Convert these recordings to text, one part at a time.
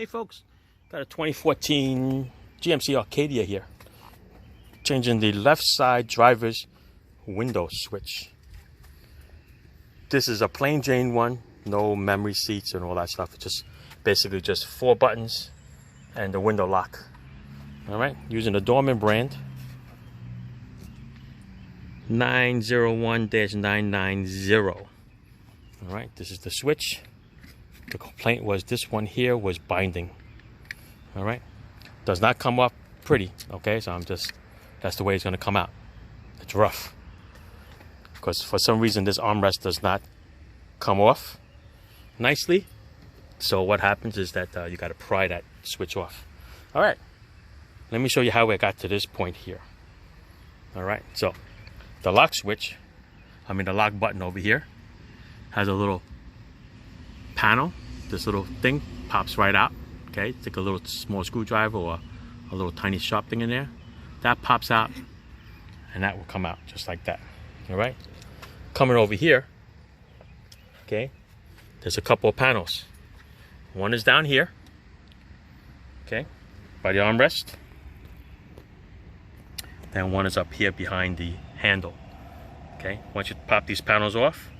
Hey folks, got a 2014 GMC Acadia here. Changing the left side driver's window switch. This is a plain Jane one, no memory seats and all that stuff. It's just basically just 4 buttons and the window lock. Alright, using the Dorman brand 901-990. Alright, this is the switch. The complaint was this one here was binding. All right, does not come up pretty. Okay, so that's the way it's going to come out. It's rough because for some reason this armrest does not come off nicely. So what happens is that you got to pry that switch off. All right, let me show you how I got to this point here. All right, so the lock switch, the lock button over here has a little panel. This little thing pops right out. Okay, take a little small screwdriver or a little tiny sharp thing in there. That pops out and that will come out just like that. All right, coming over here, okay, there's a couple of panels. One is down here, okay, by the armrest. Then one is up here behind the handle. Okay, once you pop these panels off,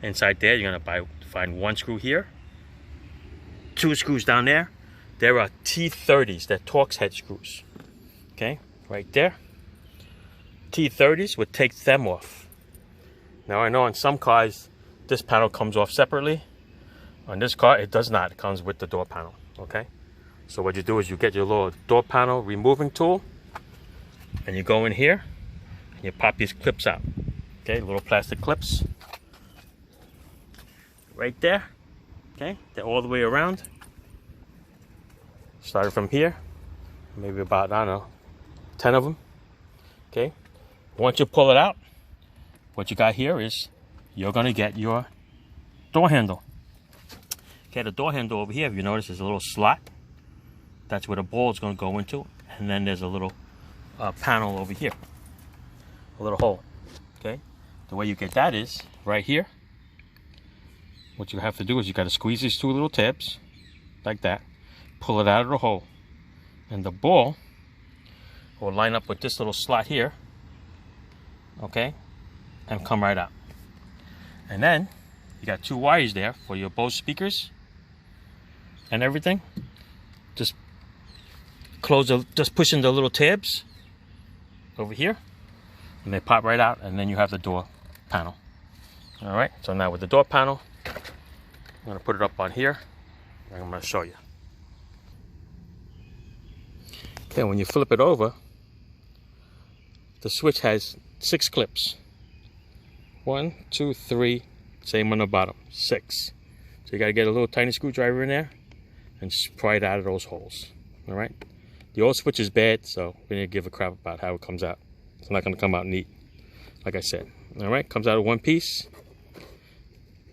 inside there you're gonna find one screw here, 2 screws down there. There are T30s, they're Torx head screws. Okay, right there. T30s would take them off. Now I know on some cars this panel comes off separately. On this car it does not. It comes with the door panel. Okay, so what you do is you get your little door panel removing tool and you go in here and you pop these clips out. Okay, little plastic clips right there. Okay, they're all the way around. Started from here, maybe about, I don't know, 10 of them. Okay, once you pull it out, what you got here is you're gonna get your door handle. Okay, the door handle over here, if you notice, there's a little slot. That's where the ball is gonna go into, and then there's a little panel over here, a little hole. Okay, the way you get that is right here. What you have to do is you got to squeeze these 2 little tabs like that, pull it out of the hole, and the ball will line up with this little slot here, okay, and come right out. And then you got 2 wires there for your Bose speakers and everything. Just push in the little tabs over here and they pop right out, and then you have the door panel. All right, so now with the door panel, I'm going to put it up on here and I'm going to show you. Okay, when you flip it over, the switch has 6 clips. 1, 2, 3, same on the bottom, 6. So you got to get a little tiny screwdriver in there and just pry it out of those holes. All right, the old switch is bad, so we need to give a crap about how it comes out. It's not going to come out neat, like I said. All right, comes out of one piece.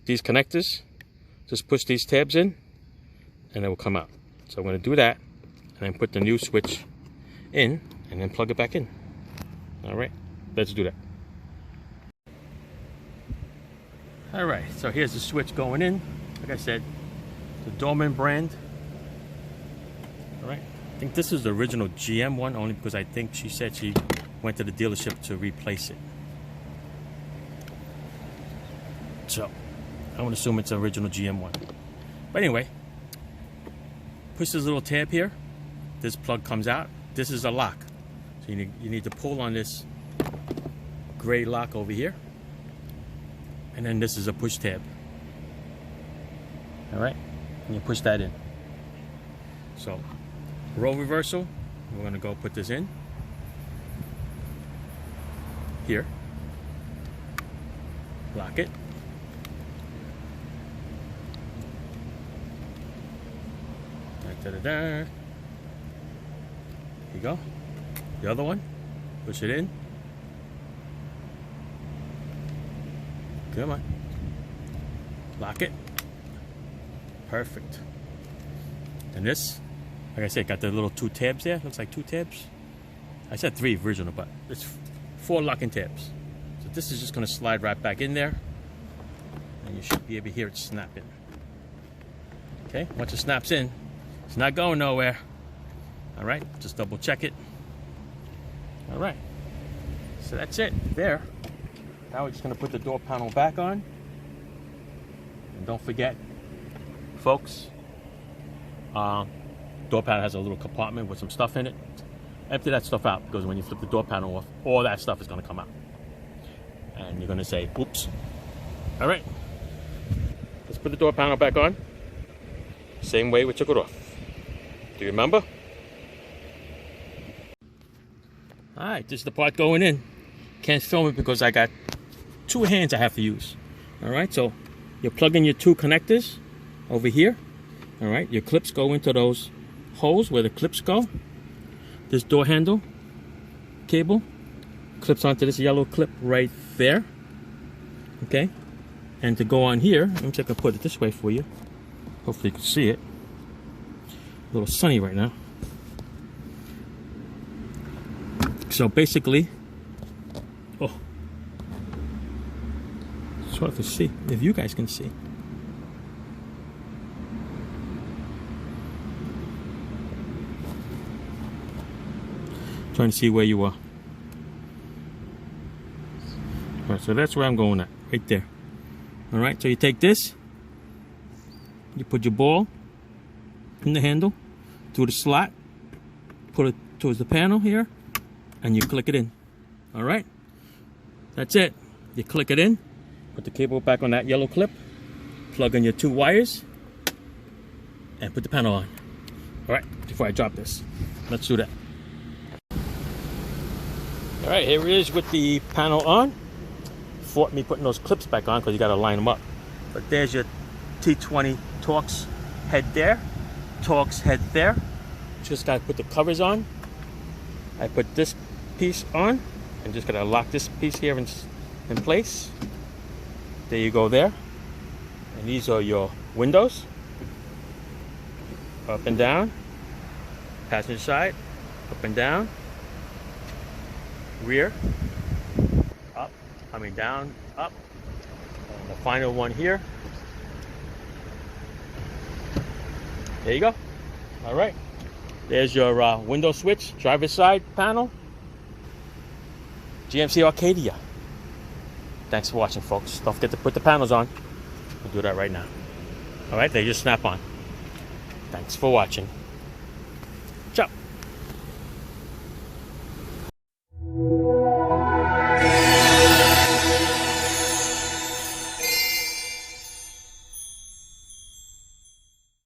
These connectors, just push these tabs in and it will come out. So I'm going to do that and then put the new switch in and then plug it back in. All right, let's do that. All right, so here's the switch going in. Like I said, the Dorman brand. All right, I think this is the original GM one, only because I think she said she went to the dealership to replace it. So I would assume it's the original GM one. But anyway, push this little tab here. This plug comes out. This is a lock. So you need to pull on this gray lock over here. And then this is a push tab. All right, and you push that in. So role reversal, we're gonna go put this in here. Lock it. Da-da-da. Here you go. The other one, push it in. Come on. Lock it. Perfect. And this, like I said, got the little 2 tabs there. Looks like 2 tabs. I said 3 original, but it's 4 locking tabs. So this is just going to slide right back in there. And you should be able to hear it snapping. Okay, once it snaps in, It's not going nowhere. All right, just double check it. All right, so that's it there. Now we're just gonna put the door panel back on. And don't forget, folks, door panel has a little compartment with some stuff in it. Empty that stuff out, because when you flip the door panel off, all that stuff is gonna come out. And you're gonna say, oops. All right, let's put the door panel back on. Same way we took it off. Do you remember? All right, this is the part going in. Can't film it because I got 2 hands I have to use. All right, so you plug in your 2 connectors over here. All right, your clips go into those holes where the clips go. This door handle cable clips onto this yellow clip right there. Okay, and to go on here, let me see if I can put it this way for you. Hopefully you can see it. A little sunny right now. So basically, oh, it's hard to see, if you guys can see. Trying to see where you are. All right, so that's where I'm going at, right there. All right, so you take this, you put your ball in the handle, through the slot, put it towards the panel here, and you click it in. All right, that's it. You click it in, put the cable back on that yellow clip, plug in your 2 wires, and put the panel on. All right, before I drop this, let's do that. All right, here it is with the panel on. Fought me putting those clips back on because you got to line them up. But there's your T20 Torx head there, Torx head there. Just got to put the covers on. I put this piece on and just got to lock this piece here in place. There you go there. And these are your windows. Up and down. Passenger side. Up and down. Rear. Up. Down. Up. And the final one here. There you go. All right. There's your window switch, driver's side panel. GMC Acadia. Thanks for watching, folks. Don't forget to put the panels on. We'll do that right now. All right, they just snap on. Thanks for watching.